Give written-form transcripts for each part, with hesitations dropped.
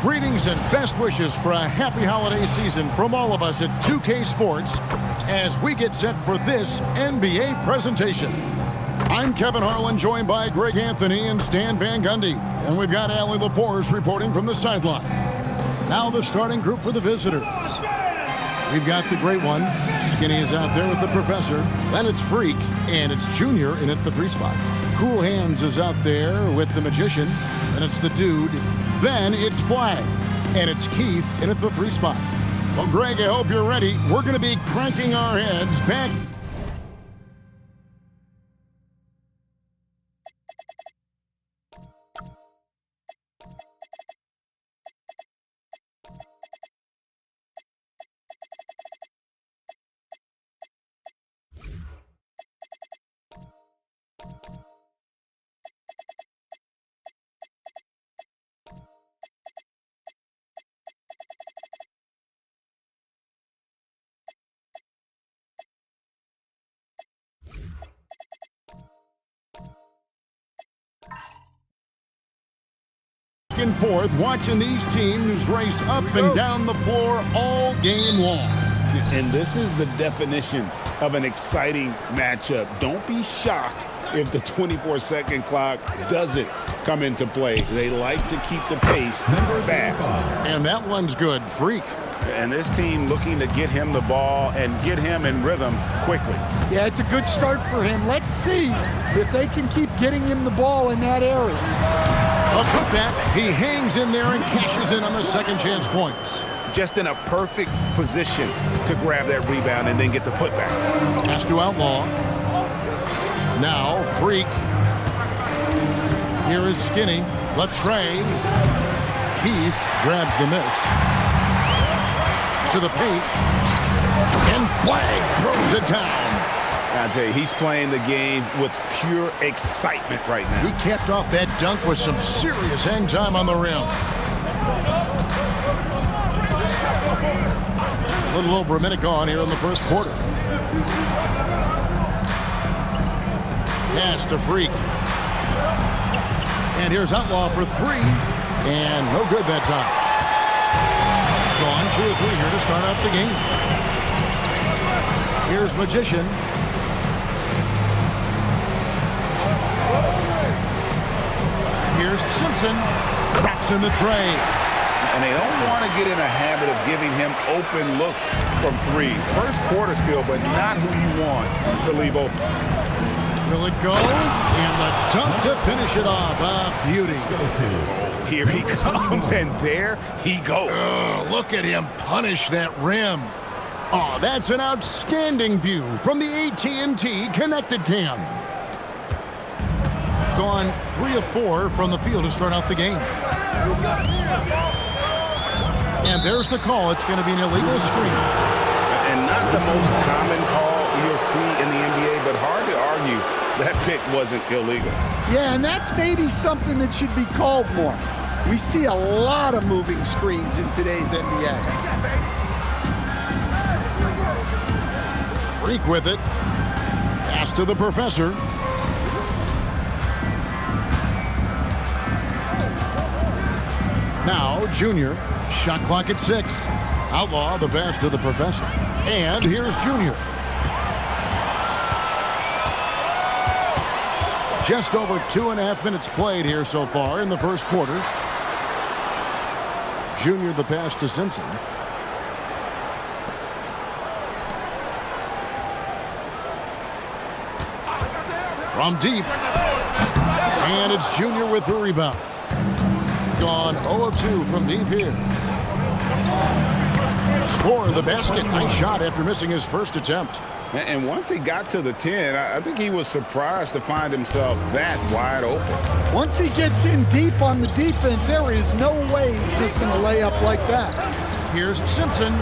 Greetings and best wishes for a happy holiday season from all of us at 2K Sports as we get set for this NBA presentation. I'm Kevin Harlan, joined by Greg Anthony and Stan Van Gundy. And we've got Allie LaForce reporting from the sideline. Now the starting group for the visitors. We've got the great one. Skinny is out there with the professor. Then it's Freak, and it's Junior in at the 3 spot. Cool Hands is out there with the magician, and it's the dude. Then it's Flag, and it's Keith in at the 3 spot. Well, Greg, I hope you're ready. We're going to be cranking our heads back. And forth, watching these teams race up and down the floor all game long. And this is the definition of an exciting matchup. Don't be shocked if the 24-second clock doesn't come into play. They like to keep the pace fast. And that one's good. Freak. And this team looking to get him the ball and get him in rhythm quickly. Yeah, it's a good start for him. Let's see if they can keep getting him the ball in that area. A putback. He hangs in there and cashes in on the second chance points. Just in a perfect position to grab that rebound and then get the putback. Pass to Outlaw. Now Freak. Here is Skinny. Latre. Keith grabs the miss. To the paint. And Flag throws it down. I tell you, he's playing the game with pure excitement right now. He capped off that dunk with some serious hang time on the rim. A little over a minute gone here in the first quarter. Pass to Freak. And here's Outlaw for 3. And no good that time. Gone 2 or 3 here to start out the game. Here's Magician. Here's Simpson. Drops in the tray. And they don't want to get in a habit of giving him open looks from 3. First quarter still, but not who you want to leave open. Will it go? And the dunk to finish it off. A beauty. Here he comes, and there he goes. Look at him punish that rim. Oh, that's an outstanding view from the AT&T Connected Cam. Gone 3 of 4 from the field to start out the game. And there's the call. It's going to be an illegal screen. And not the most common call you'll see in the NBA, but hard to argue that pick wasn't illegal. Yeah, and that's maybe something that should be called more. We see a lot of moving screens in today's NBA. Freak with it. Pass to the professor. Now, Junior. Shot clock at 6. Outlaw the pass to the professor. And here's Junior. Just over 2.5 minutes played here so far in the first quarter. Junior the pass to Simpson. From deep. And it's Junior with the rebound. Gone 0 of 2 from deep here. Score the basket. Nice shot after missing his first attempt. And once he got to the 10, I think he was surprised to find himself that wide open. Once he gets in deep on the defense, there is no way he's missing a layup like that. Here's Simpson.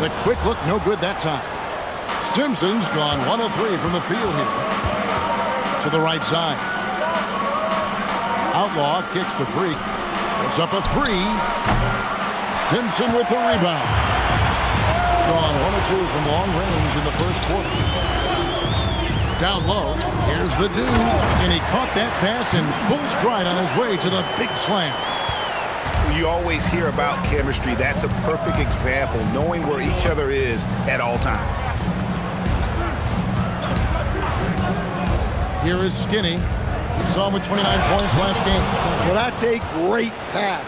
The quick look, no good that time. Simpson's gone 1 of 3 from the field here. To the right side. Outlaw kicks to Freak. It's up a 3. Simpson with the rebound. Gone 1 of 2 from long range in the first quarter. Down low, here's the dude, and he caught that pass in full stride on his way to the big slam. You always hear about chemistry. That's a perfect example, knowing where each other is at all times. Here is Skinny. You saw him with 29 points last game. Well, that's a great pass.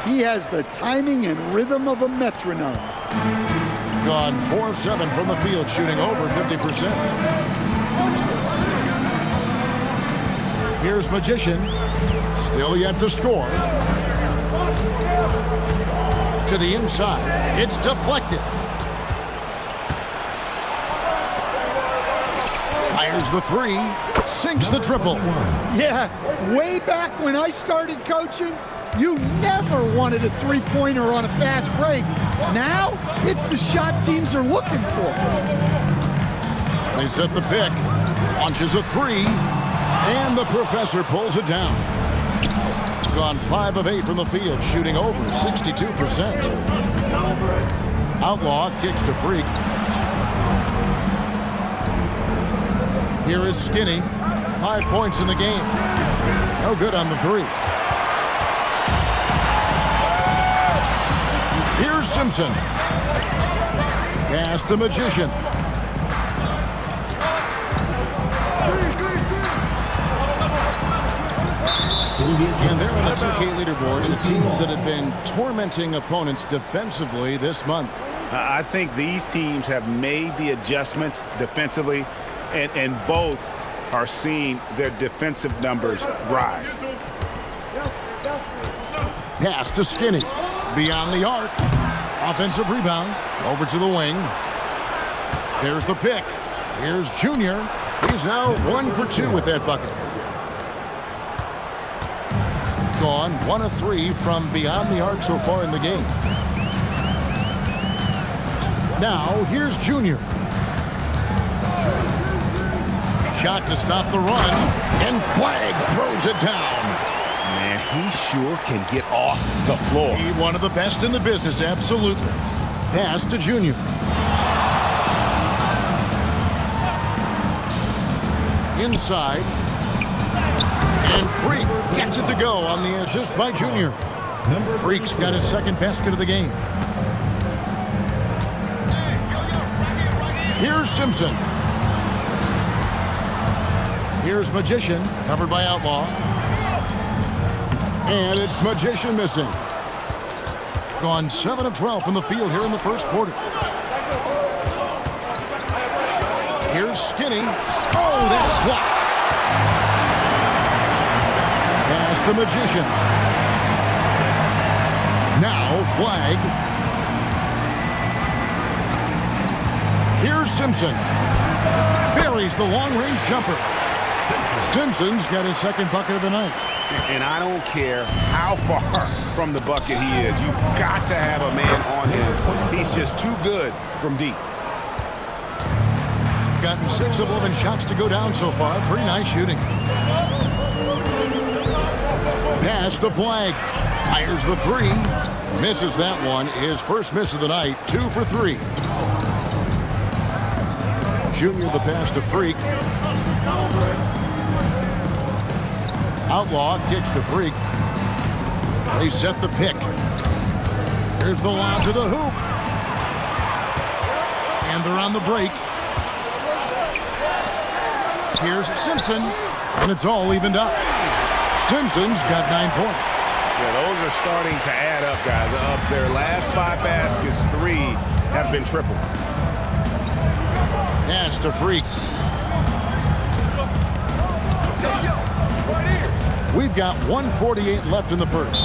He has the timing and rhythm of a metronome. Gone 4 of 7 from the field, shooting over 50%. Here's Magician. Still yet to score. To the inside. It's deflected. Fires the three. Sinks the triple. Yeah, way back when I started coaching, you never wanted a three-pointer on a fast break. Now, it's the shot teams are looking for. They set the pick. Launches a three. And the professor pulls it down. Gone 5 of 8 from the field, shooting over 62%. Outlaw kicks to Freak. Here is Skinny. 5 points in the game. No good on the three. Here's Simpson. Pass to Magician. And they're on the 2K leaderboard, and the teams that have been tormenting opponents defensively this month. I think these teams have made the adjustments defensively, and both are seeing their defensive numbers rise. Pass to Skinny. Beyond the arc. Offensive rebound. Over to the wing. There's the pick. Here's Junior. He's now 1 for 2 with that bucket. Gone 1 of 3 from beyond the arc so far in the game. Now here's Junior. Shot to stop the run, and Flag throws it down. Man, he sure can get off the floor. He's one of the best in the business, absolutely. Pass to Junior. Inside. And Freak gets it to go on the assist by Junior. Freak's got his second basket of the game. Here's Simpson. Here's Magician, covered by Outlaw. And it's Magician missing. Gone 7 of 12 from the field here in the first quarter. Here's Skinny. Oh, that's blocked. Pass the Magician. Now Flag. Here's Simpson. Buries the long-range jumper. Simpson's got his second bucket of the night. And I don't care how far from the bucket he is. You've got to have a man on him. He's just too good from deep. Gotten 6 of 11 shots to go down so far. Pretty nice shooting. Pass to Flag. Fires the three. Misses that one. His first miss of the night. 2 for 3. Junior the pass to Freak. Outlaw kicks to Freak. They set the pick. Here's the lob to the hoop. And they're on the break. Here's Simpson. And it's all evened up. Simpson's got 9 points. Yeah, those are starting to add up, guys. Of their last 5 baskets, 3 have been tripled. Pass to Freak. We've got 1:48 left in the first.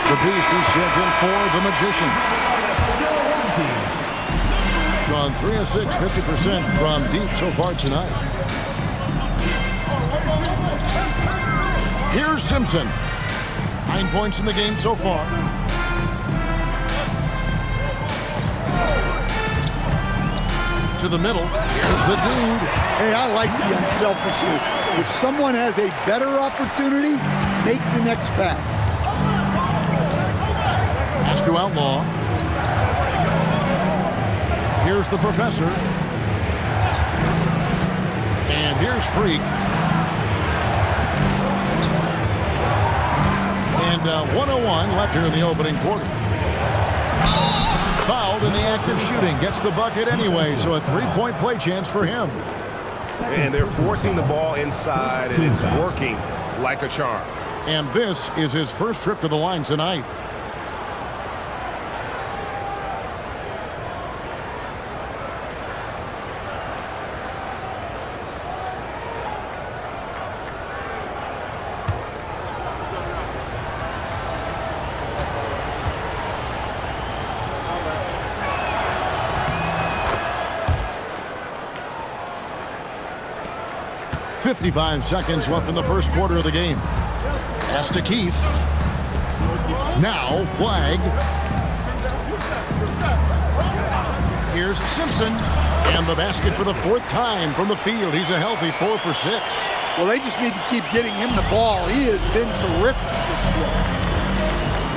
The Beast is checked in for the Magician. Gone 3 of 6, 50% from deep so far tonight. Here's Simpson. 9 points in the game so far. To the middle. Here's the dude. Hey, I like the unselfishness. If someone has a better opportunity, make the next pass. Pass to Outlaw. Here's the Professor. And here's Freak. And 1:01 left here in the opening quarter. Fouled in the act of shooting. Gets the bucket anyway, so a three-point play chance for him. And they're forcing the ball inside, and it's working like a charm. And this is his first trip to the line tonight. .55 seconds left in the first quarter of the game. Pass to Keith. Now flag. Here's Simpson. And the basket for the fourth time from the field. He's a healthy 4 for 6. Well, they just need to keep getting him the ball. He has been terrific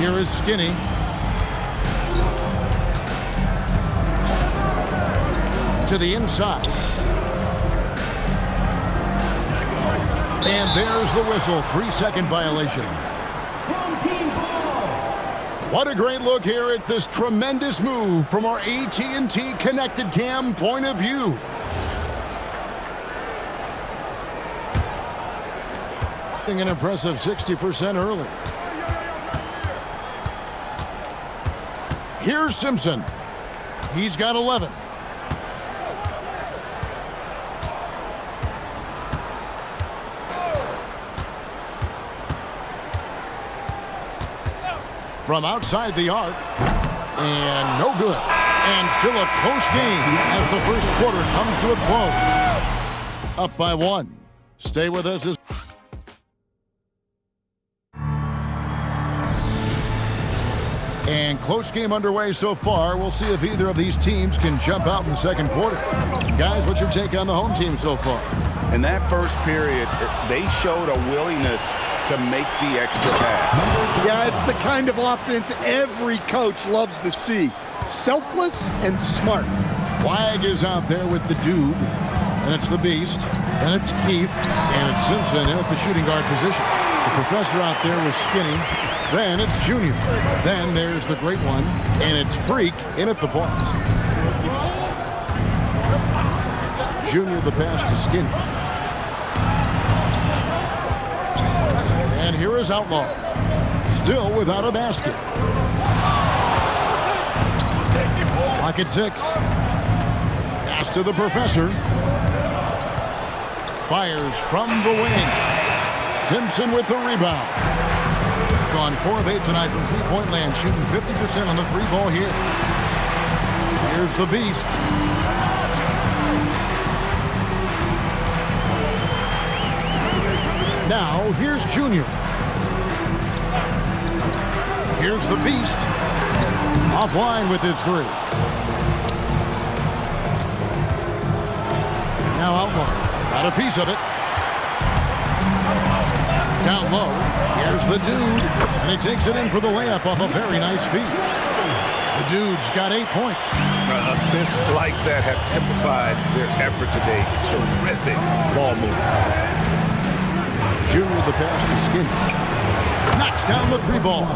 this year. Here is Skinny. To the inside. And there's the whistle. 3-second violation. What a great look here at this tremendous move from our AT&T Connected Cam point of view. An impressive 60% early. Here's Simpson. He's got 11. From outside the arc, and no good. And still a close game as the first quarter comes to a close. Up by 1. Stay with us as... And close game underway so far. We'll see if either of these teams can jump out in the second quarter. Guys, what's your take on the home team so far? In that first period, they showed a willingness to make the extra pass. Yeah, it's the kind of offense every coach loves to see. Selfless and smart. Flag is out there with the dude, and it's the Beast, and it's Keith, and it's Simpson in at the shooting guard position. The professor out there with Skinny. Then it's Junior. Then there's the great one, and it's Freak in at the point. Junior the pass to Skinny. And here is Outlaw. Still without a basket. Pocket 6. Pass to the professor. Fires from the wing. Simpson with the rebound. Gone 4 of 8 tonight from three-point land, shooting 50% on the free ball here. Here's the Beast. Now, here's Junior. Here's the Beast. Offline with his 3. Now Outlaw. Got a piece of it. Down low. Here's the dude. And he takes it in for the layup off a very nice feed. The dude's got 8 points. Assists like that have typified their effort today. Terrific ball movement. Junior the pass to Skinny. Knocks down the 3 ball.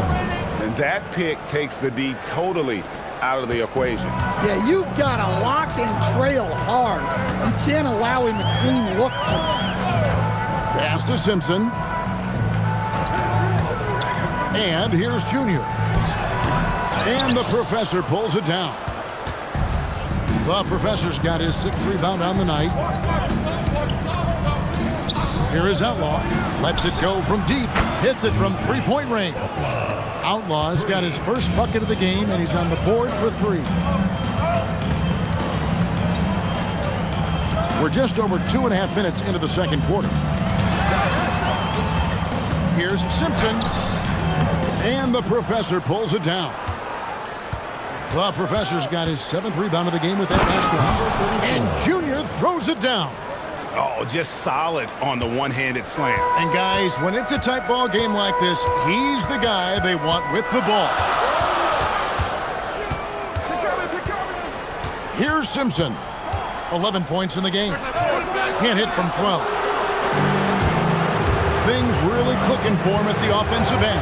And that pick takes the D totally out of the equation. Yeah, you've got to lock and trail hard. You can't allow him a clean look. Pass to Simpson. And here's Junior. And the professor pulls it down. The professor's got his 6th rebound on the night. Here is Outlaw. Lets it go from deep. Hits it from 3-point range. Outlaw's got his first bucket of the game, and he's on the board for 3. We're just over 2.5 minutes into the second quarter. Here's Simpson. And the professor pulls it down. The professor's got his 7th rebound of the game with that last one. And Junior throws it down. Oh, just solid on the one-handed slam. And guys, when it's a tight ball game like this, he's the guy they want with the ball. Here's Simpson. 11 points in the game. Can't hit from 12. Things really clicking for him at the offensive end.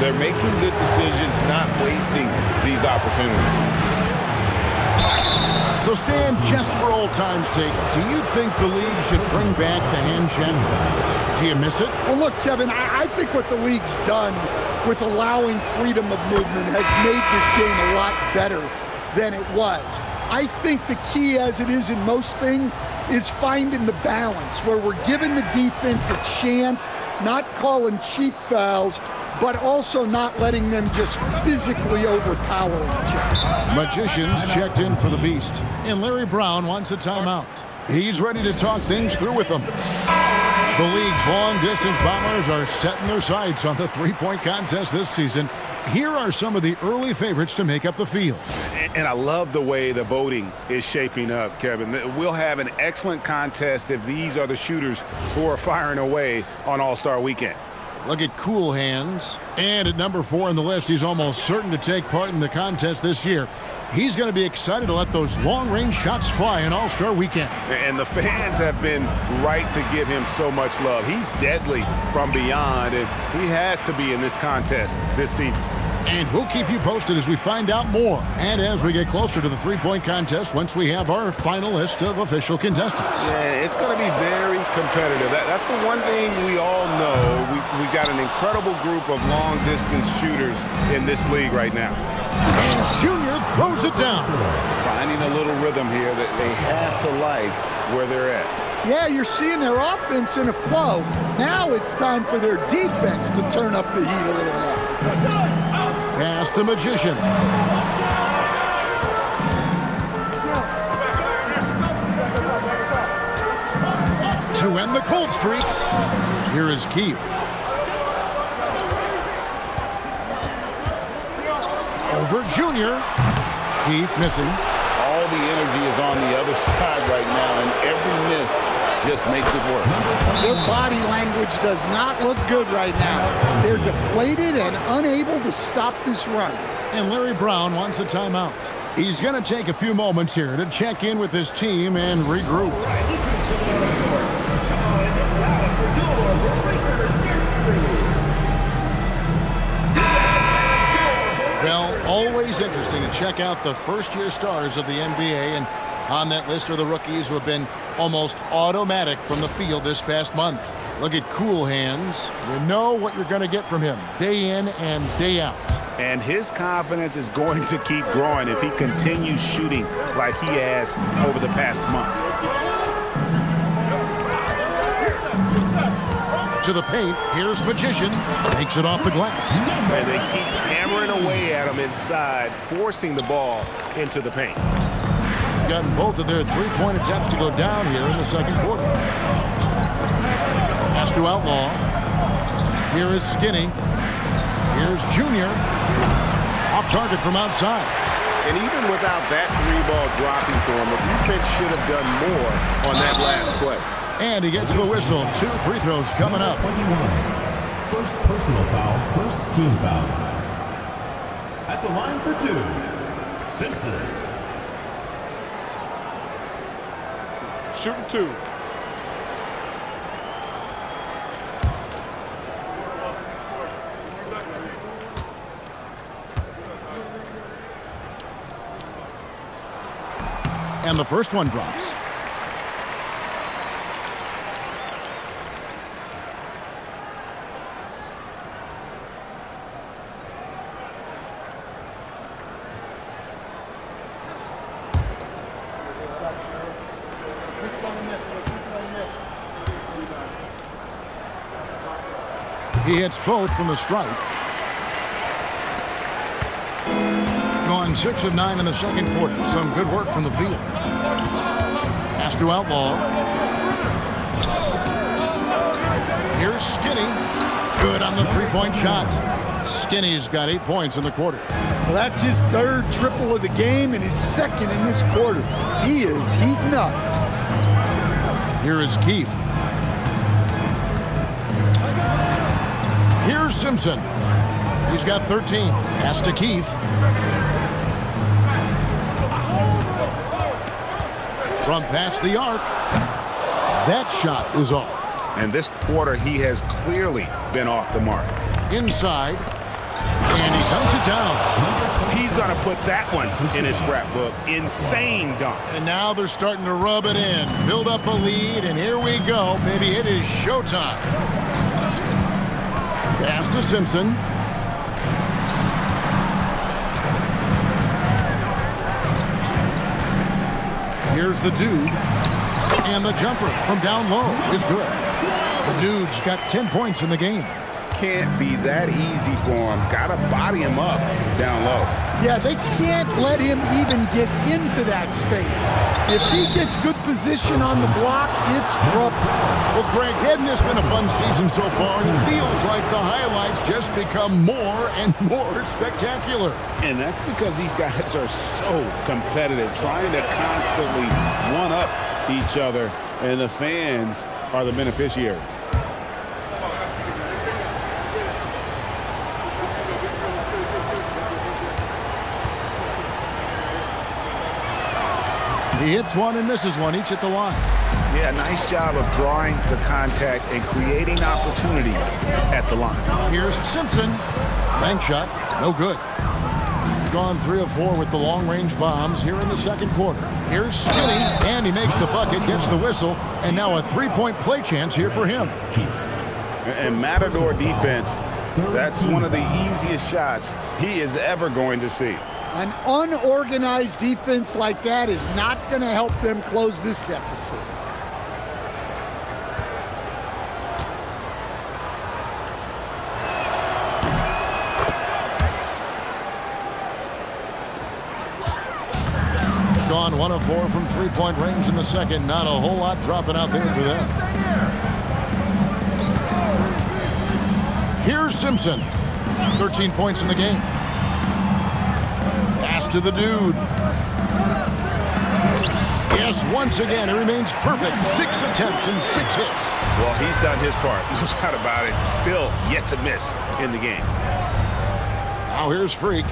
They're making good decisions, not wasting these opportunities. So, Stan, just for old time's sake, do you think the league should bring back the hand check? Do you miss it? Well, look, Kevin, I think what the league's done with allowing freedom of movement has made this game a lot better than it was. I think the key, as it is in most things, is finding the balance where we're giving the defense a chance, not calling cheap fouls, but also not letting them just physically overpower each other. Magicians checked in for the Beast, and Larry Brown wants a timeout. He's ready to talk things through with them. The league's long-distance bombers are setting their sights on the three-point contest this season. Here are some of the early favorites to make up the field. And I love the way the voting is shaping up, Kevin. We'll have an excellent contest if these are the shooters who are firing away on All-Star Weekend. Look at Cool Hands. And at number 4 on the list, he's almost certain to take part in the contest this year. He's going to be excited to let those long-range shots fly on All-Star Weekend. And the fans have been right to give him so much love. He's deadly from beyond, and he has to be in this contest this season. And we'll keep you posted as we find out more and as we get closer to the three-point contest once we have our final list of official contestants. Yeah, it's going to be very competitive. That's the one thing we all know. We've got an incredible group of long-distance shooters in this league right now. And Junior throws it down. Finding a little rhythm here that they have to like where they're at. Yeah, you're seeing their offense in a flow. Now it's time for their defense to turn up the heat a little more. Pass the Magician. To end the cold streak, here is Keefe. Over Junior. Keefe missing. All the energy is on the other side right now, and every miss just makes it work. Their body language does not look good right now. They're deflated and unable to stop this run. And Larry Brown wants a timeout. He's going to take a few moments here to check in with his team and regroup. Well, always interesting to check out the first-year stars of the NBA, and on that list are the rookies who have been almost automatic from the field this past month. Look at Cool Hands. You know what you're going to get from him day in and day out. And his confidence is going to keep growing if he continues shooting like he has over the past month. To the paint, here's Magician. Takes it off the glass. And they keep hammering away at him inside, forcing the ball into the paint. Gotten both of their three-point attempts to go down here in the second quarter. Pass to Outlaw. Here is Skinny. Here's Junior. Off target from outside. And even without that three-ball dropping for him, the defense should have done more on that last play. And he gets the whistle. 2 free throws coming up. 21. First personal foul, first team foul. At the line for 2, Simpson. Shooting 2. And the first one drops. He hits both from the stripe. Gone 6 of 9 in the second quarter. Some good work from the field. Pass to Outlaw. Here's Skinny. Good on the three-point shot. Skinny's got 8 points in the quarter. Well, that's his third triple of the game and his second in this quarter. He is heating up. Here is Keefe. Here's Simpson. He's got 13. Pass to Keefe. From past the arc. That shot is off. And this quarter, he has clearly been off the mark. Inside. And he dunks it down. He's going to put that one in his scrapbook. Insane dunk. And now they're starting to rub it in. Build up a lead, and here we go. Maybe it is showtime. Pass to Simpson. Here's the dude. And the jumper from down low is good. The dude's got 10 points in the game. Can't be that easy for him. Got to body him up down low. Yeah, they can't let him even get into that space. If he gets good position on the block, it's trouble. Well, Craig, hadn't this been a fun season so far? And it feels like the highlights just become more and more spectacular. And that's because these guys are so competitive, trying to constantly one-up each other, and the fans are the beneficiaries. He hits one and misses one, each at the line. Yeah, nice job of drawing the contact and creating opportunities at the line. Here's Simpson. Bank shot, no good. Gone 3 of 4 with the long-range bombs here in the second quarter. Here's Skinny, and he makes the bucket, gets the whistle, and now a 3-point play chance here for him. And Matador defense, that's one of the easiest shots he is ever going to see. An unorganized defense like that is not going to help them close this deficit. Gone 1 of 4 from 3-point range in the second. Not a whole lot dropping out there for them. Here's Simpson. 13 points in the game. Pass to the dude. Yes, once again, it remains perfect. 6 attempts and 6 hits. Well, he's done his part. No doubt about it. Still yet to miss in the game. Now here's Freak.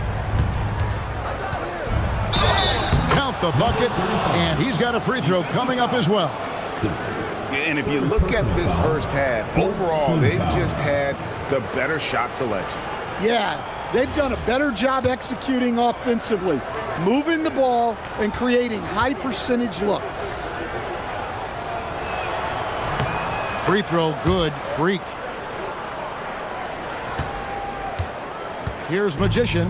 Count the bucket, and he's got a free throw coming up as well. And if you look at this first half, overall, they've just had the better shot selection. Yeah, they've done a better job executing offensively, moving the ball and creating high percentage looks. Free throw good, Freak. Here's Magician.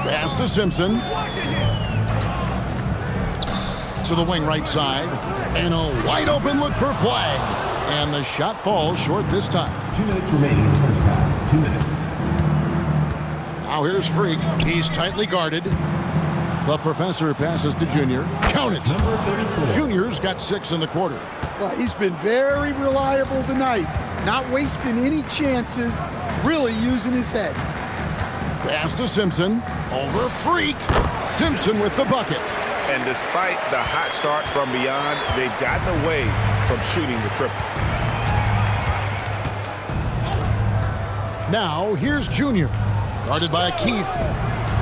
Pass to Simpson. To the wing right side. And a wide open look for Flag. And the shot falls short this time. 2 minutes remaining in the first half. 2 minutes. Now here's Freak. He's tightly guarded. The professor passes to Junior. Count it. Number 34. Junior's got 6 in the quarter. Well, he's been very reliable tonight, not wasting any chances, really using his head. Pass to Simpson. Over Freak. Simpson with the bucket. And despite the hot start from beyond, they've gotten away from shooting the triple. Now here's Junior. Guarded by Keith.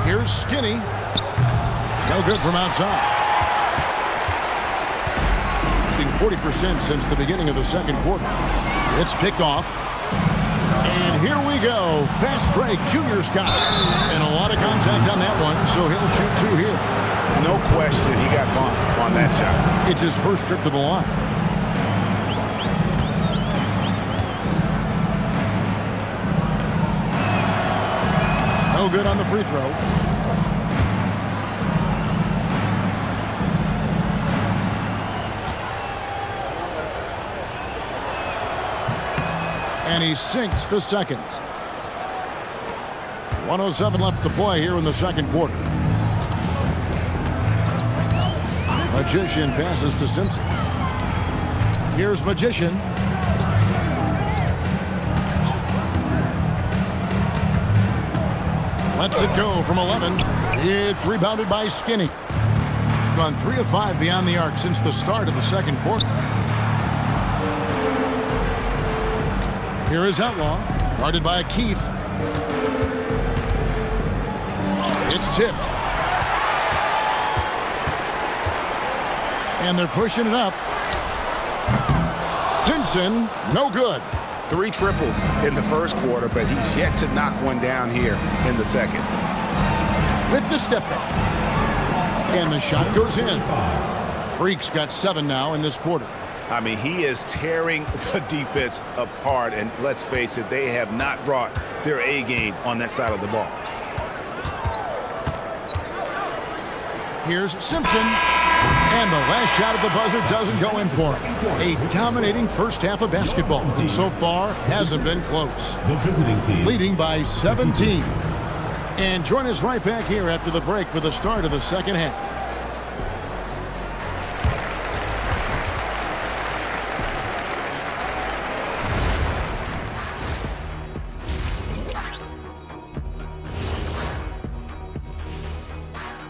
Here's Skinny. No good from outside. Shooting 40% since the beginning of the second quarter. It's picked off. And here we go. Fast break. Junior's got it. And a lot of contact on that one, so he'll shoot 2 here. No question, he got bumped on that shot. It's his first trip to the line. No good on the free throw. And he sinks the second. 1:07 left to play here in the second quarter. Magician passes to Simpson. Here's Magician. Lets it go from 11. It's rebounded by Skinny. Gone 3 of 5 beyond the arc since the start of the second quarter. Here is Outlaw, guarded by Keith. It's tipped. And they're pushing it up. Simpson, no good. 3 triples in the first quarter, but he's yet to knock one down here in the second. With the step back. And the shot goes in. Freak's got 7 now in this quarter. I mean, he is tearing the defense apart, and let's face it, they have not brought their A game on that side of the ball. Here's Simpson, and the last shot at the buzzer doesn't go in for him. A dominating first half of basketball, and so far hasn't been close. The visiting team Leading by 17. And join us right back here after the break for the start of the second half.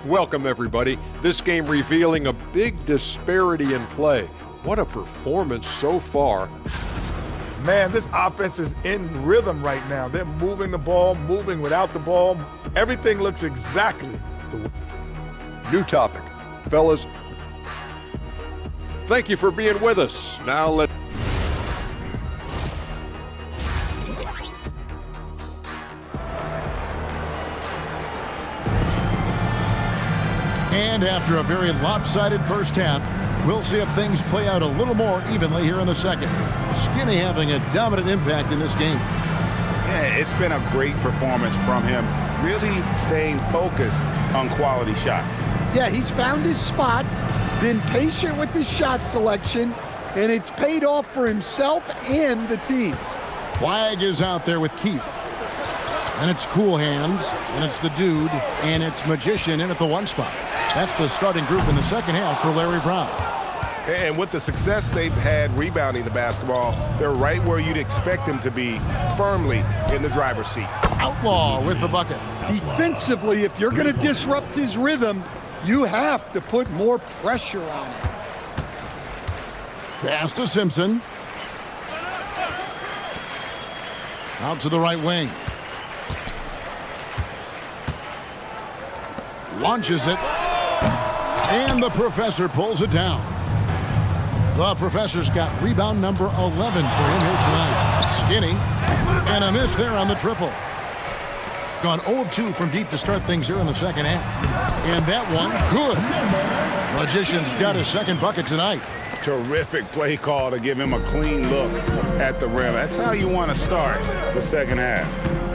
Welcome, everybody. This game revealing a big disparity in play. What a performance so far. Man, this offense is in rhythm right now. They're moving the ball, moving without the ball. Everything looks exactly the way. New topic. Fellas, thank you for being with us. Now let's... And after a very lopsided first half, we'll see if things play out a little more evenly here in the second. Skinny having a dominant impact in this game. Yeah, it's been a great performance from him, really staying focused on quality shots. Yeah, he's found his spots, been patient with his shot selection, and it's paid off for himself and the team. Flag is out there with Keith. And it's Cool Hands, and it's the Dude, and it's Magician in at the 1 spot. That's the starting group in the second half for Larry Brown. And with the success they've had rebounding the basketball, they're right where you'd expect them to be, firmly in the driver's seat. Outlaw with the bucket. Defensively, if you're going to disrupt his rhythm, you have to put more pressure on it. Pass to Simpson. Out to the right wing. Launches it. And the Professor pulls it down. The Professor's got rebound number 11 for him here tonight. Skinny. And a miss there on the triple. Gone 0 of 2 from deep to start things here in the second half. And that one, good. Magician's got his second bucket tonight. Terrific play call to give him a clean look at the rim. That's how you want to start the second half.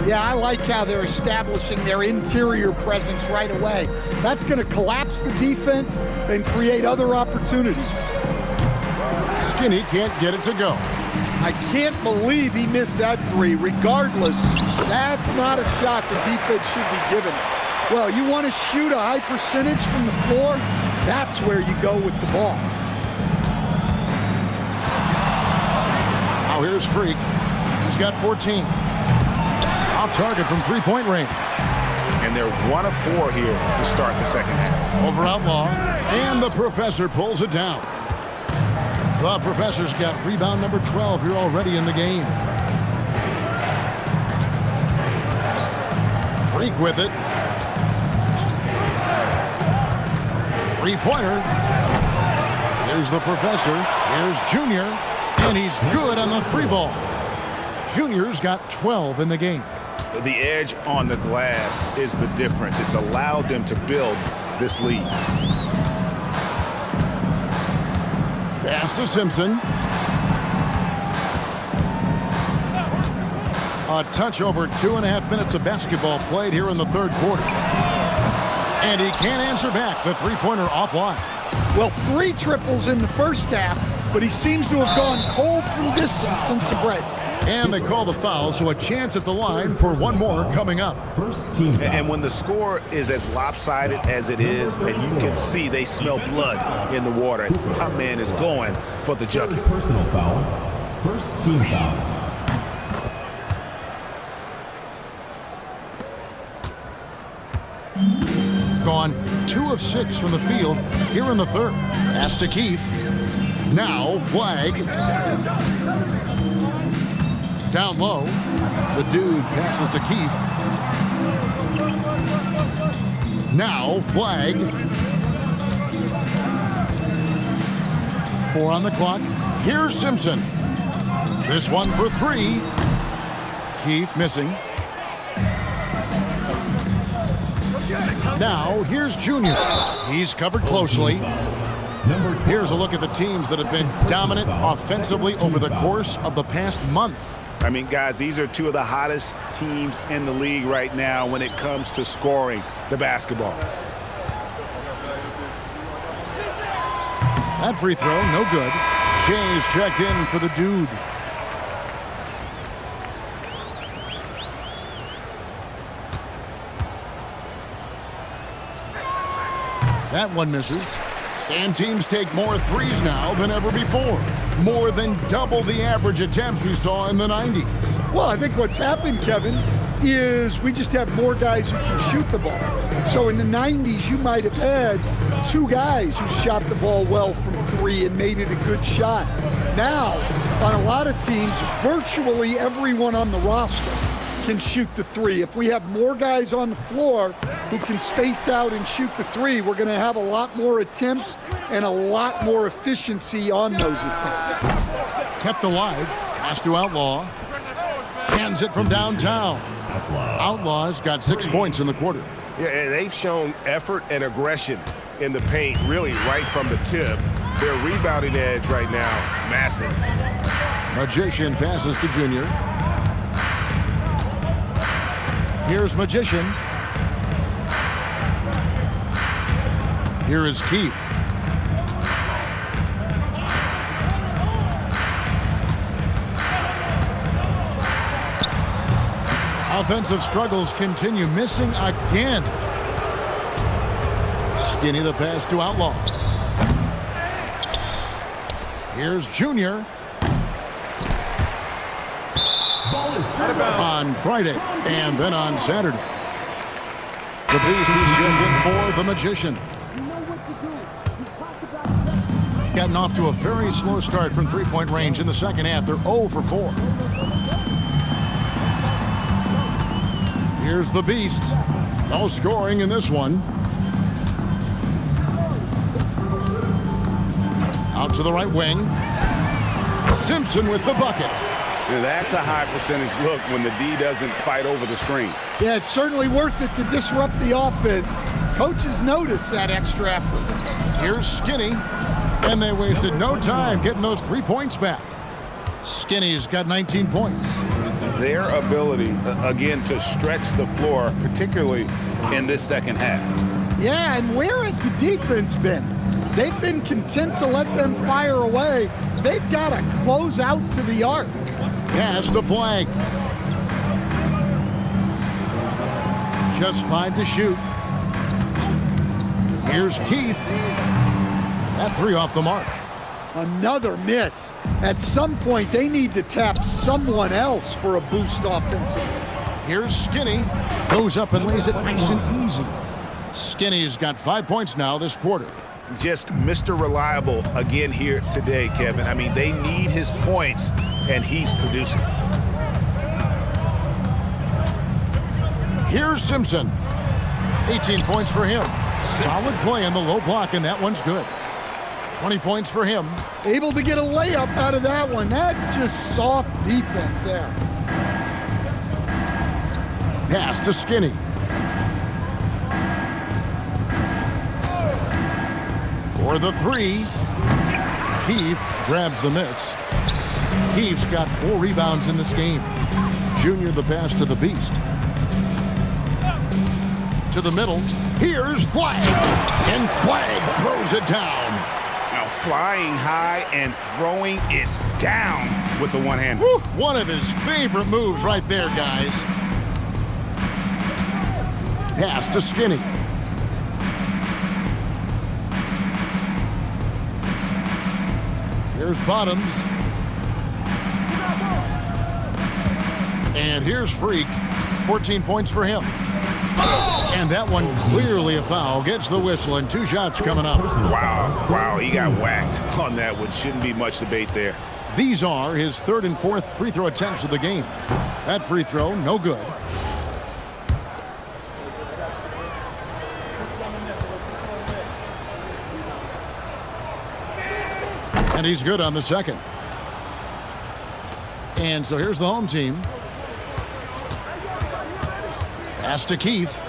Yeah, I like how they're establishing their interior presence right away. That's going to collapse the defense and create other opportunities. Skinny can't get it to go. I can't believe he missed that 3. Regardless, that's not a shot the defense should be given. Well, you want to shoot a high percentage from the floor? That's where you go with the ball. Now here's Freak. He's got 14. Off target from three-point range. And they're 1 of 4 here to start the second half. Over Outlaw. And the Professor pulls it down. The Professor's got rebound number 12 here already in the game. Freak with it. Three-pointer. Here's the Professor. Here's Junior. And he's good on the 3 ball. Junior's got 12 in the game. The edge on the glass is the difference. It's allowed them to build this lead. Pass to Simpson. A touch over 2.5 minutes of basketball played here in the third quarter. And he can't answer back. The three-pointer offline. Well, 3 triples in the first half, but he seems to have gone cold from distance since the break. And they call the foul, so a chance at the line for one more coming up. First team foul. And when the score is as lopsided as it is, and you can see they smell blood in the water, my man is going for the jugular. Personal foul. First team foul. Gone 2 of 6 from the field here in the third. Pass to Keith. Now flag. Down low. The Dude passes to Keith. Now flag. 4 on the clock. Here's Simpson. This one for three. Keith missing. Now, here's Junior. He's covered closely. Here's a look at the teams that have been dominant offensively over the course of the past month. I mean, guys, these are two of the hottest teams in the league right now when it comes to scoring the basketball. That free throw, no good. Jay's checked in for the dude. That one misses. And teams take more threes now than ever before. More than double the average attempts we saw in the 90s. Well, I think what's happened, Kevin, is we just have more guys who can shoot the ball. So in the 90s, you might have had two guys who shot the ball well from three and made it a good shot. Now, on a lot of teams, virtually everyone on the roster can shoot the three. If we have more guys on the floor who can space out and shoot the three, we're going to have a lot more attempts and a lot more efficiency on those attempts. Kept alive. Pass to Outlaw. Hands it from downtown. Outlaw's got 6 points in the quarter. Yeah, and they've shown effort and aggression in the paint, really right from the tip. Their rebounding edge right now, massive. Magician passes to Junior. Here's Magician. Here is Keith. Offensive struggles continue, missing again. Skinny the pass to Outlaw. Here's Junior. Ball is turned around. On Friday and then on Saturday. The Beast is checked in for the Magician. Gotten off to a very slow start from three-point range in the second half. They're 0 for 4. Here's the Beast. No scoring in this one. Out to the right wing. Simpson with the bucket. That's a high percentage look when the D doesn't fight over the screen. Yeah, it's certainly worth it to disrupt the offense. Coaches notice that extra effort. Here's Skinny. And they wasted no time getting those 3 points back. Skinny's got 19 points. Their ability, again, to stretch the floor, particularly in this second half. Yeah, and where has the defense been? They've been content to let them fire away. They've got to close out to the arc. Pass the flag. Just 5 to shoot. Here's Keith. That 3 off the mark. Another miss. At some point, they need to tap someone else for a boost offensively. Here's Skinny. Goes up and lays it nice and easy. Skinny's got 5 points now this quarter. Just Mr. Reliable again here today, Kevin. I mean, they need his points, and he's producing. Here's Simpson. 18 points for him. Solid play in the low block, and that one's good. 20 points for him. Able to get a layup out of that one. That's just soft defense there. Pass to Skinny. For the 3. Keith grabs the miss. Keith's got 4 rebounds in this game. Junior the pass to the Beast. To the middle. Here's Flag. And Flag throws it down. Now flying high and throwing it down with the one-hand. One of his favorite moves right there, guys. Pass to Skinny. Here's Bottoms. And here's Freak. 14 points for him. And that one clearly a foul. Gets the whistle and 2 shots coming up. Wow, he got whacked on that one. Shouldn't be much debate there. These are his 3rd and 4th free throw attempts of the game. That free throw, no good. And he's good on the second. And so here's the home team. Pass to Keith.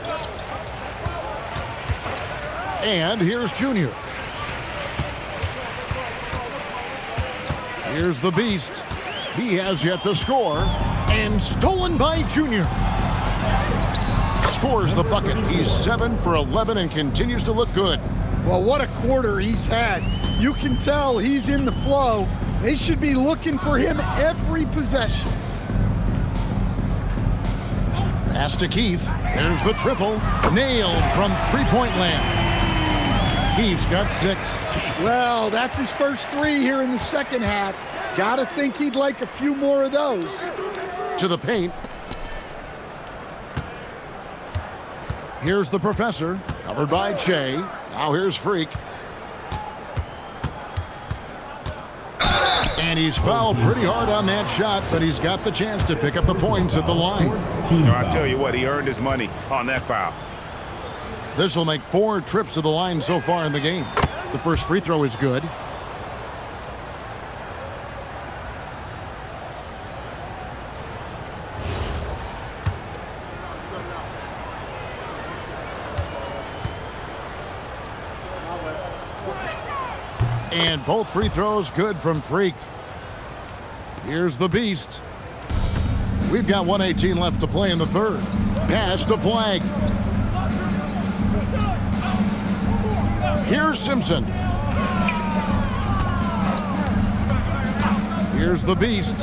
And here's Junior. Here's the Beast. He has yet to score. And stolen by Junior. Scores the bucket. He's 7 for 11 and continues to look good. Well, what a quarter he's had. You can tell he's in the flow. They should be looking for him every possession. Pass to Keith. There's the triple. Nailed from three-point land. Keith's got 6. Well, that's his first 3 here in the second half. Gotta think he'd like a few more of those. To the paint. Here's the Professor, covered by Che. Now here's Freak. And he's fouled pretty hard on that shot, but he's got the chance to pick up the points at the line. I tell you what, he earned his money on that foul. This will make 4 trips to the line so far in the game. The first free throw is good. And both free throws good from Freak. Here's the Beast. We've got 1:18 left to play in the third. Pass to Flag. Here's Simpson. Here's the Beast.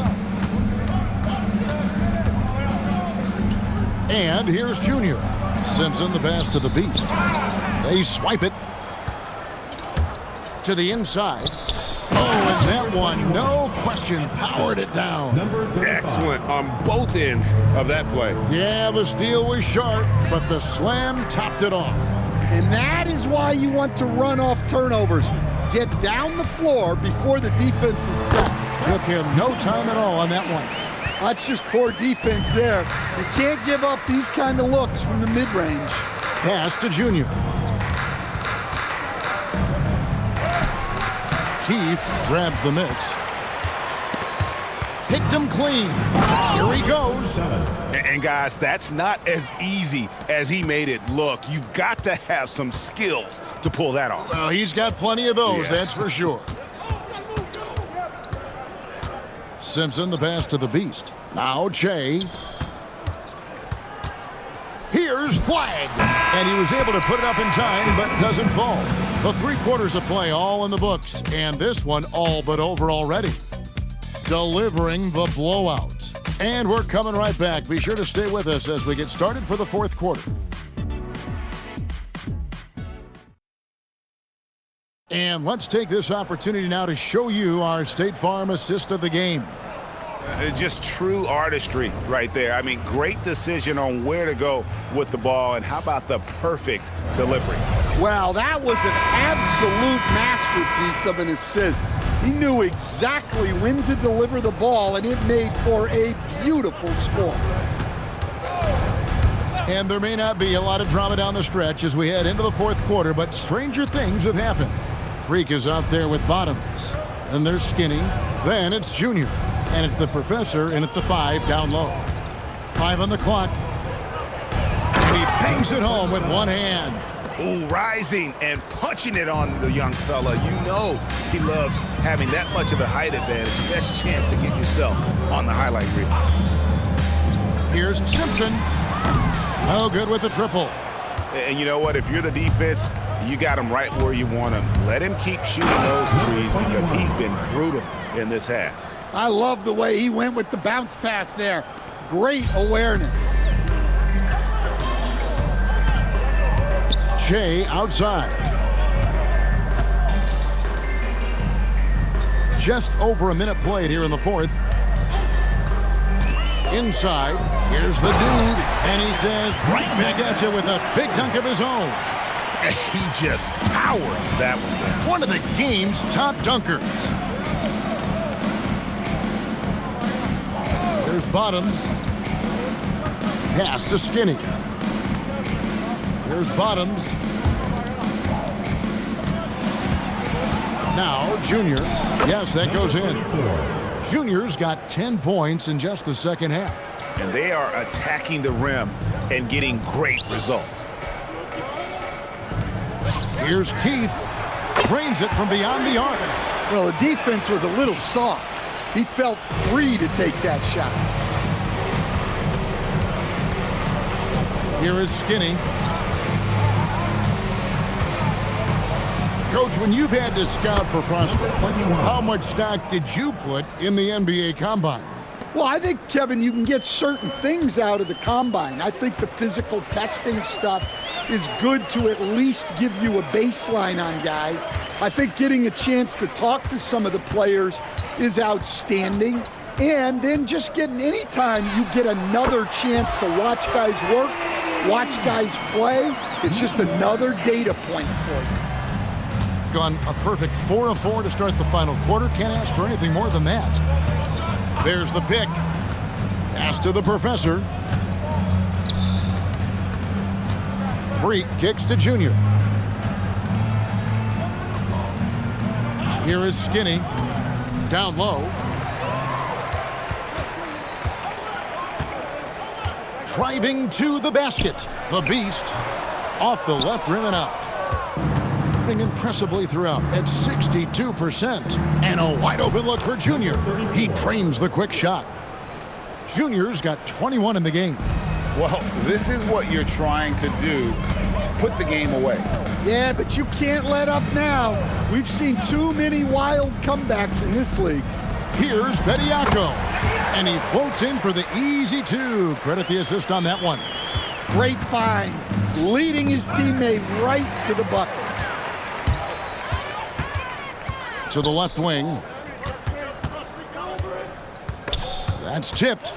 And here's Junior. Simpson, the pass to the Beast. They swipe it to the inside. Oh, and that one, no question, powered it down. Excellent on both ends of that play. Yeah, the steal was sharp, but the slam topped it off. And that is why you want to run off turnovers. Get down the floor before the defense is set. Took him no time at all on that one. That's just poor defense there. You can't give up these kind of looks from the mid-range. Pass to Junior. Keith grabs the miss. Picked him clean. Here he goes. And guys, that's not as easy as he made it look. You've got to have some skills to pull that off. Well, he's got plenty of those, Yeah. that's for sure. Simpson, the pass to the Beast. Now Che. Here's Flag. And he was able to put it up in time, but doesn't fall. The 3 quarters of play all in the books, and this one all but over already. Delivering the blowout. And we're coming right back. Be sure to stay with us as we get started for the 4th quarter. And let's take this opportunity now to show you our State Farm assist of the game. Just true artistry right there. I mean, great decision on where to go with the ball, and how about the perfect delivery? Well, that was an absolute masterpiece of an assist. He knew exactly when to deliver the ball, and it made for a beautiful score. And there may not be a lot of drama down the stretch as we head into the 4th quarter, but stranger things have happened. Freak is out there with Bottoms, and there's Skinny. Then it's Junior, and it's the Professor in at the 5 down low. 5 on the clock. And he bangs it home with one hand. Ooh, rising and punching it on the young fella. You know he loves having that much of a height advantage. Best chance to get yourself on the highlight reel. Here's Simpson. No good with the triple. And you know what? If you're the defense, you got him right where you want him. Let him keep shooting those threes because he's been brutal in this half. I love the way he went with the bounce pass there. Great awareness. Che outside. Just over a minute played here in the 4th. Inside, here's the dude, and he says right back at you with a big dunk of his own. He just powered that one down. One of the game's top dunkers. There's Bottoms. Pass to Skinny. Here's Bottoms. Now Junior. Yes, that goes in. Junior's got 10 points in just the second half. And they are attacking the rim and getting great results. Here's Keith. Drains it from beyond the arc. Well, the defense was a little soft. He felt free to take that shot. Here is Skinny. Coach, when you've had to scout for prospects, how much stock did you put in the NBA Combine? Well, I think, Kevin, you can get certain things out of the Combine. I think the physical testing stuff is good to at least give you a baseline on guys. I think getting a chance to talk to some of the players is outstanding. And then just getting, anytime you get another chance to watch guys work, watch guys play, it's just another data point for you. Gone a perfect 4 of 4 to start the final quarter. Can't ask for anything more than that. There's the pick. Pass to the professor. Freak kicks to Junior. Here is Skinny. Down low. Driving to the basket. The Beast. Off the left rim and out. Impressively throughout at 62%. And a wide open look for Junior. He drains the quick shot. Junior's got 21 in the game. Well, this is what you're trying to do. Put the game away. Yeah, but you can't let up now. We've seen too many wild comebacks in this league. Here's Bediako. And he floats in for the easy two. Credit the assist on that one. Great find. Leading his teammate right to the bucket. To the left wing. That's tipped.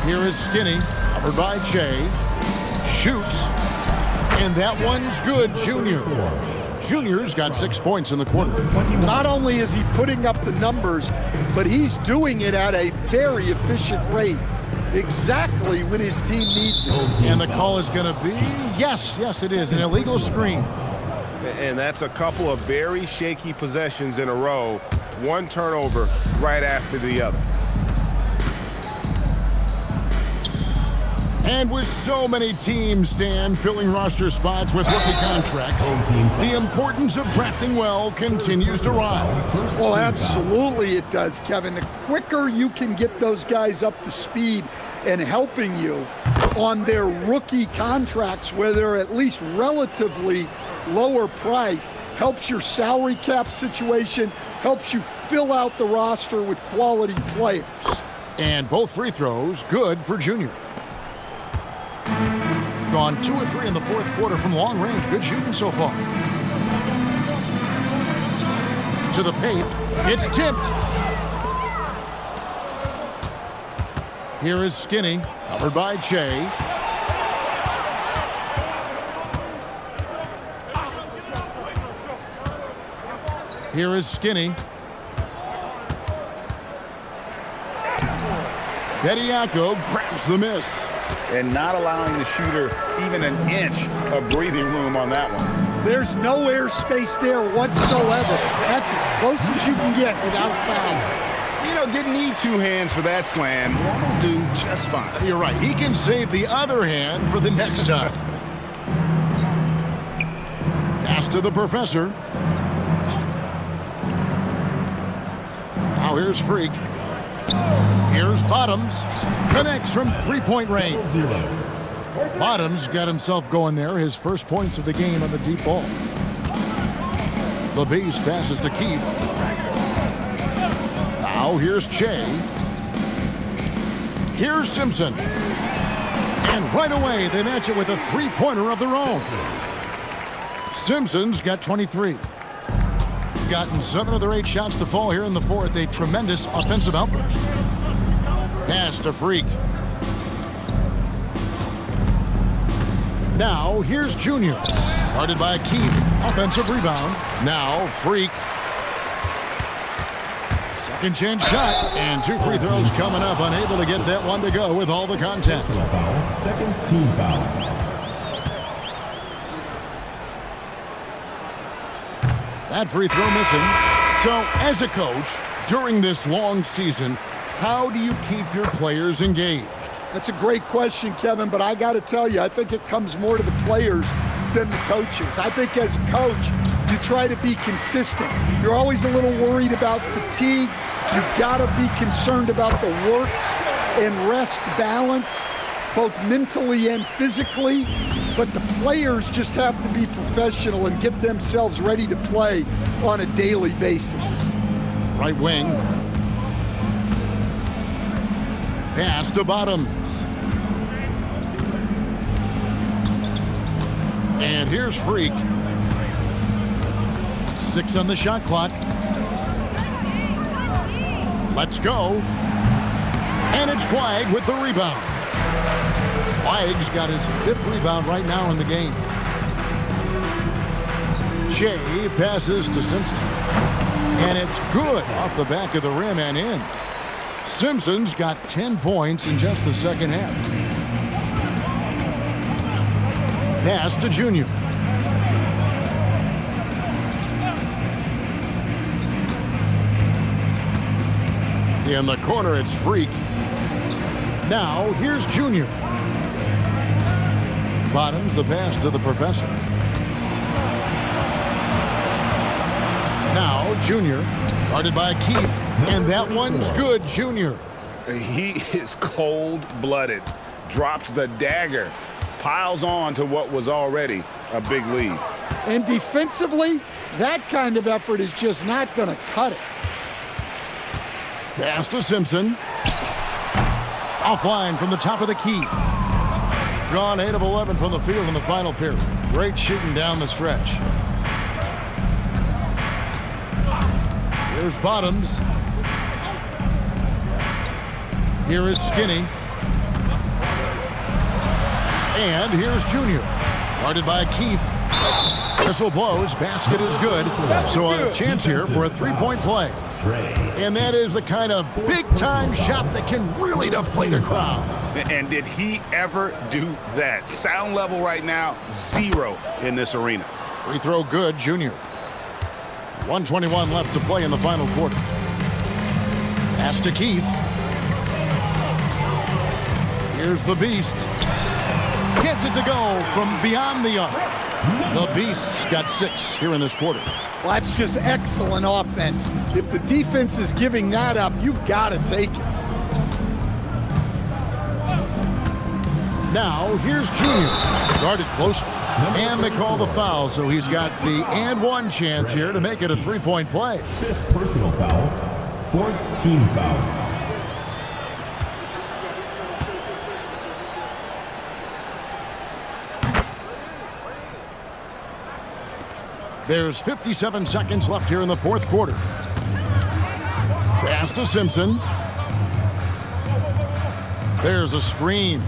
Here is Skinny, covered by Che. Shoots. And that one's good, Junior. Junior's got 6 points in the quarter. Not only is he putting up the numbers, but he's doing it at a very efficient rate. Exactly when his team needs it. And the call is going to be, yes, it is, an illegal screen. And that's a couple of very shaky possessions in a row. One turnover right after the other. And with so many teams, Stan, filling roster spots with rookie contracts, the importance of drafting well continues to rise. Well, absolutely it does, Kevin. The quicker you can get those guys up to speed and helping you on their rookie contracts, where they're at least relatively lower priced, helps your salary cap situation, helps you fill out the roster with quality players. And both free throws good for Junior. Gone 2 of 3 in the fourth quarter from long range. Good shooting so far. To the paint. It's tipped. Here is Skinny, covered by Che. Here is Skinny. Bediako grabs the miss. And not allowing the shooter even an inch of breathing room on that one. There's no airspace there whatsoever. That's as close as you can get without foul. You know, didn't need 2 hands for that slam. That'll do just fine. You're right. He can save the other hand for the next time. Pass to the professor. Now here's Freak. Here's Bottoms. Connects from 3-point range. Bottoms got himself going there. His first points of the game on the deep ball. The Beast passes to Keith. Now here's Che. Here's Simpson. And right away they match it with a 3-pointer of their own. Simpson's got 23. Gotten 7 of their 8 shots to fall here in the fourth. A tremendous offensive outburst. Pass to Freak. Now here's Junior. Guarded by Keith. Offensive rebound. Now Freak. Second chance shot. And 2 free throws coming up. Unable to get that one to go with all the contact. Second team foul. That free throw missing. So, as a coach, during this long season, how do you keep your players engaged? That's a great question, Kevin, but I got to tell you, I think it comes more to the players than the coaches. I think as a coach, you try to be consistent. You're always a little worried about fatigue. You've got to be concerned about the work and rest balance, both mentally and physically. But the players just have to be professional and get themselves ready to play on a daily basis. Right wing. Pass to Bottoms. And here's Freak. 6 on the shot clock. Let's go. And it's Flagg with the rebound. Flagg's got his 5th rebound right now in the game. Shea passes to Simpson. And it's good off the back of the rim and in. Simpson's got 10 points in just the second half. Pass to Junior. In the corner, it's Freak. Now, here's Junior. Bottoms the pass to the Professor. Now, Junior, guarded by Keith. And that one's good, Junior. He is cold-blooded. Drops the dagger. Piles on to what was already a big lead. And defensively, that kind of effort is just not going to cut it. Pass to Simpson. Offline from the top of the key. Gone 8 of 11 from the field in the final period. Great shooting down the stretch. Here's Bottoms. Here is Skinny. And here's Junior. Guarded by Keith. Whistle blows. Basket is good. So a chance here for a three-point play. And that is the kind of big-time shot that can really deflate a crowd. And did he ever do that? Sound level right now, 0 in this arena. Free throw good, Junior. 1:21 left to play in the final quarter. Pass to Keith. Here's the Beast. Gets it to go from beyond the arc. The Beast's got 6 here in this quarter. Well, that's just excellent offense. If the defense is giving that up, you've got to take it. Now, here's Junior. Guarded close. And they call the foul, so he's got the and one chance here to make it a three-point play. 5th personal foul. 4th team foul. There's 57 seconds left here in the fourth quarter. Pass to Simpson. There's a screen.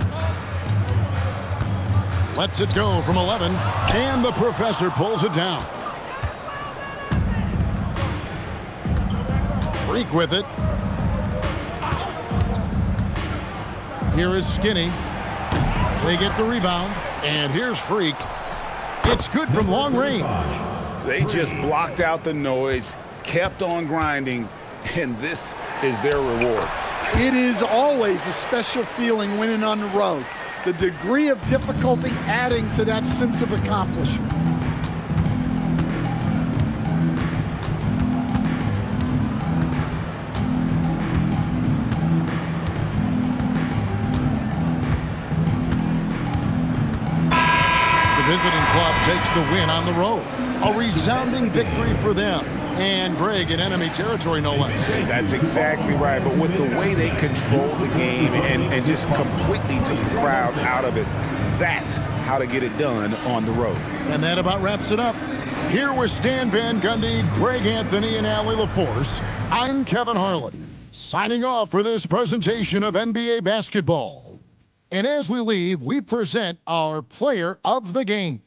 Lets it go from 11, and the Professor pulls it down. Freak with it. Here is Skinny. They get the rebound, and here's Freak. It's good from long range. They just blocked out the noise, kept on grinding, and this is their reward. It is always a special feeling winning on the road. The degree of difficulty adding to that sense of accomplishment. The visiting club takes the win on the road. A resounding victory for them. And Greg in enemy territory, no less. That's exactly right. But with the way they control the game and just completely took the crowd out of it, that's how to get it done on the road. And that about wraps it up. Here with Stan Van Gundy, Greg Anthony, and Allie LaForce, I'm Kevin Harlan, signing off for this presentation of NBA basketball. And as we leave, we present our player of the game.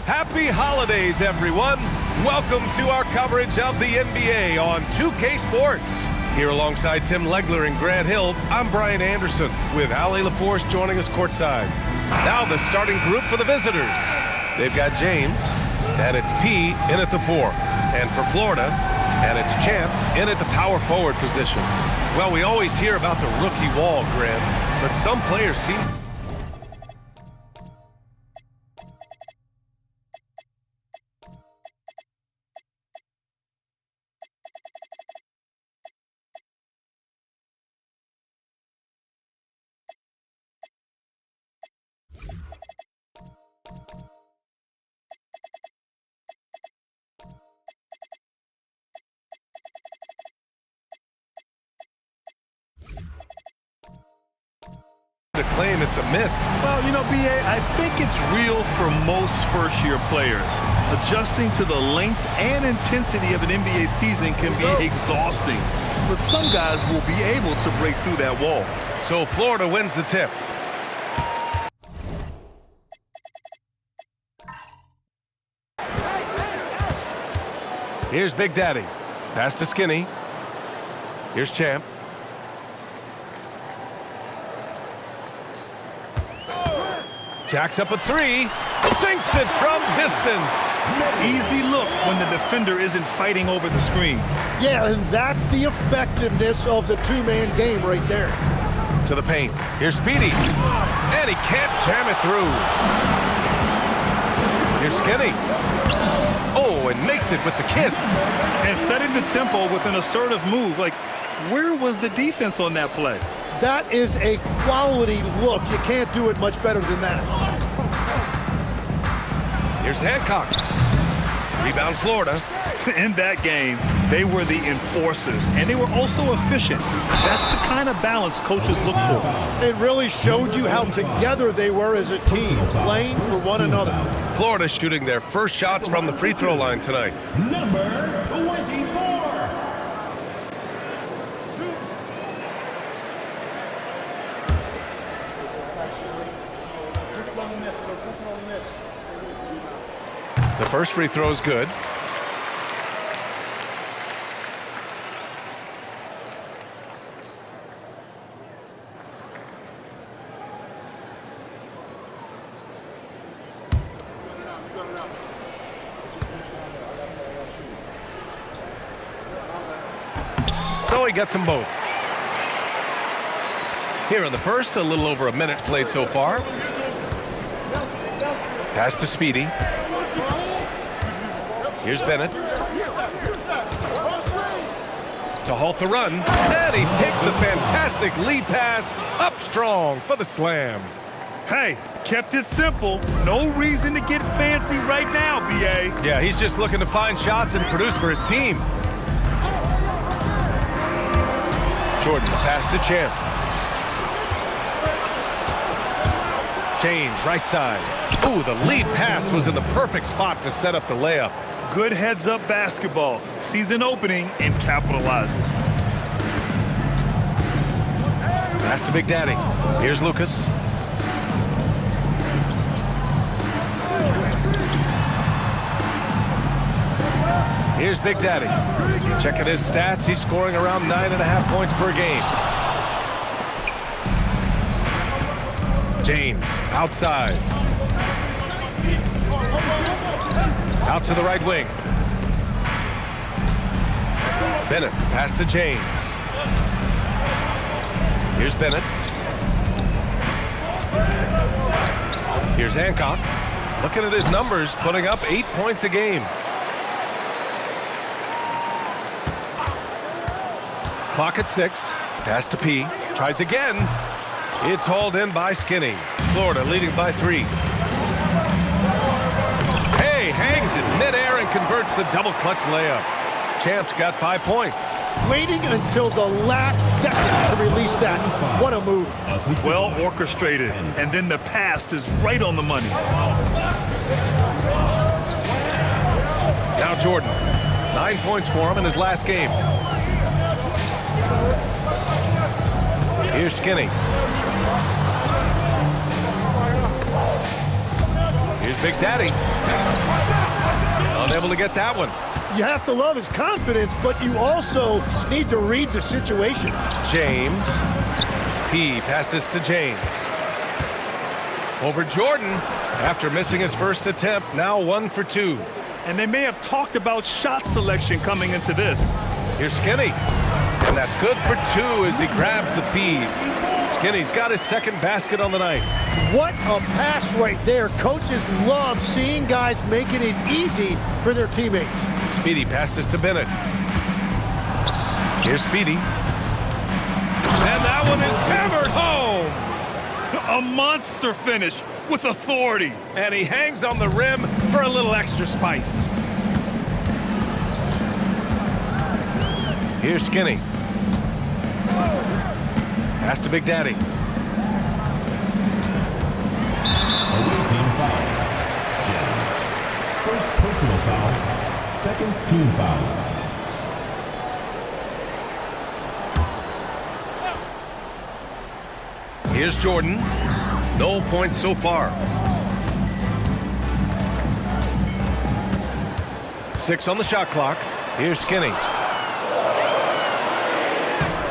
Happy holidays, everyone. Welcome to our coverage of the NBA on 2K Sports. Here alongside Tim Legler and Grant Hill, I'm Brian Anderson with Ali LaForce joining us courtside. Now the starting group for the visitors. They've got James, and it's P in at the 4. And for Florida, and it's Champ in at the power forward position. Well, we always hear about the rookie wall, Grant, but some players seem... to claim it's a myth. Well, you know, B.A., I think it's real for most first-year players. Adjusting to the length and intensity of an NBA season can be exhausting, but some guys will be able to break through that wall. So Florida wins the tip. Here's Big Daddy. Pass to Skinny. Here's Champ. Jacks up a 3. Sinks it from distance. Easy look when the defender isn't fighting over the screen. Yeah, and that's the effectiveness of the two-man game right there. To the paint. Here's Speedy. And he can't jam it through. Here's Skinny. Oh, and makes it with the kiss. And setting the tempo with an assertive move. Like, where was the defense on that play? That is a quality look. You can't do it much better than that. Here's Hancock. Rebound Florida. In that game, they were the enforcers, and they were also efficient. That's the kind of balance coaches look for. It really showed you how together they were as a team, playing for one another. Florida shooting their first shots from the free throw line tonight. Number 24. The first free throw is good. So he gets them both. Here in the first, a little over a minute played so far. Pass to Speedy. Here's Bennett. To halt the run. And he takes the fantastic lead pass up strong for the slam. Hey, kept it simple. No reason to get fancy right now, B.A. Yeah, he's just looking to find shots and produce for his team. Jordan, pass to Champ. James, right side. Ooh, the lead pass was in the perfect spot to set up the layup. Good heads-up basketball. Sees an opening and capitalizes. Pass to Big Daddy. Here's Lucas. Here's Big Daddy. Checking his stats, he's scoring around 9.5 points per game. James, outside. Out to the right wing. Bennett, pass to James. Here's Bennett. Here's Hancock. Looking at his numbers, putting up 8 points a game. Clock at 6. Pass to P. Tries again. It's hauled in by Skinny. Florida leading by 3. Hey, hangs in midair and converts the double clutch layup. Champ's got 5 points. Waiting until the last second to release that. What a move. Well orchestrated. And then the pass is right on the money. Now Jordan. 9 points for him in his last game. Here's Skinny. Here's Here's Big Daddy. Unable to get that one. You have to love his confidence, but you also need to read the situation. James. He passes to James. Over Jordan. After missing his first attempt, now 1 for 2. And they may have talked about shot selection coming into this. Here's Skinny. And that's good for 2 as he grabs the feed. Skinny's got his second basket on the night. What a pass right there. Coaches love seeing guys making it easy for their teammates. Speedy passes to Bennett. Here's Speedy. And that one is hammered home. A monster finish with authority. And he hangs on the rim for a little extra spice. Here's Skinny. Pass to Big Daddy. Away team foul. James. First personal foul. Second team foul. Here's Jordan. No points so far. 6 on the shot clock. Here's Skinny.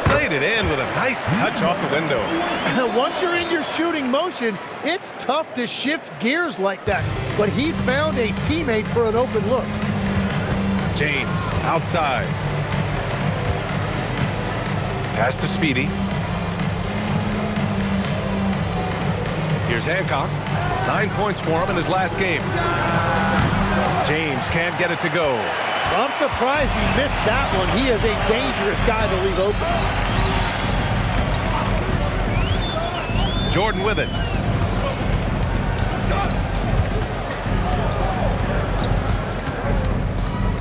Laid it in with a nice touch off the window. Once you're in your shooting motion, it's tough to shift gears like that. But he found a teammate for an open look. James outside. Pass to Speedy. Here's Hancock. 9 points for him in his last game. James can't get it to go. I'm surprised he missed that one. He is a dangerous guy to leave open. Jordan with it.